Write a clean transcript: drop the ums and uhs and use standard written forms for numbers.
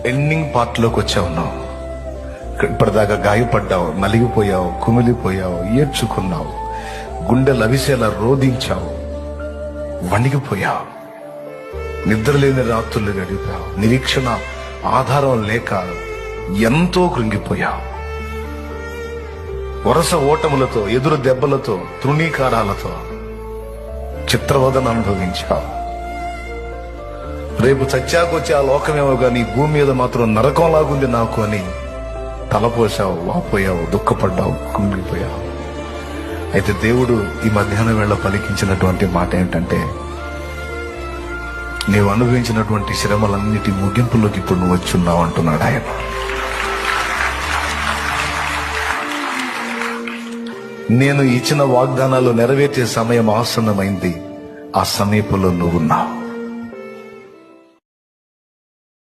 Ending part లోకి వచ్చావు. ఉన్నావు ఇప్పటిదాకా గాయపడ్డావు, నలిగిపోయావు, కుమిలిపోయావు, ఏడ్చుకున్నావు, గుండె లవిసేలా రోధించావు, వణిగిపోయావు, నిద్రలేని రాత్రులు గడిపావు, నిరీక్షణ ఆధారం లేక ఎంతో కృంగిపోయావు, వరుస ఓటములతో, ఎదురు దెబ్బలతో, తృణీకారాలతో చిత్రవదన అనుభవించావు. రేపు చచ్చాకొచ్చి ఆ లోకమేమో గాని భూమి మీద మాత్రం నరకంలాగుంది నాకు అని తలపోసావు, వాపోయావు, దుఃఖపడ్డావు, కుంగిపోయావు. అయితే దేవుడు ఈ మధ్యాహ్నం వేళ పలికించినటువంటి మాట ఏంటంటే, నీవు అనుభవించినటువంటి శ్రమలన్నిటి ముగింపులోకి ఇప్పుడు నువ్వు వచ్చున్నావు అంటున్నాడు ఆయన. నేను ఇచ్చిన వాగ్దానాలు నెరవేర్చే సమయం ఆసన్నమైంది. ఆ సమీపంలో నువ్వున్నావు.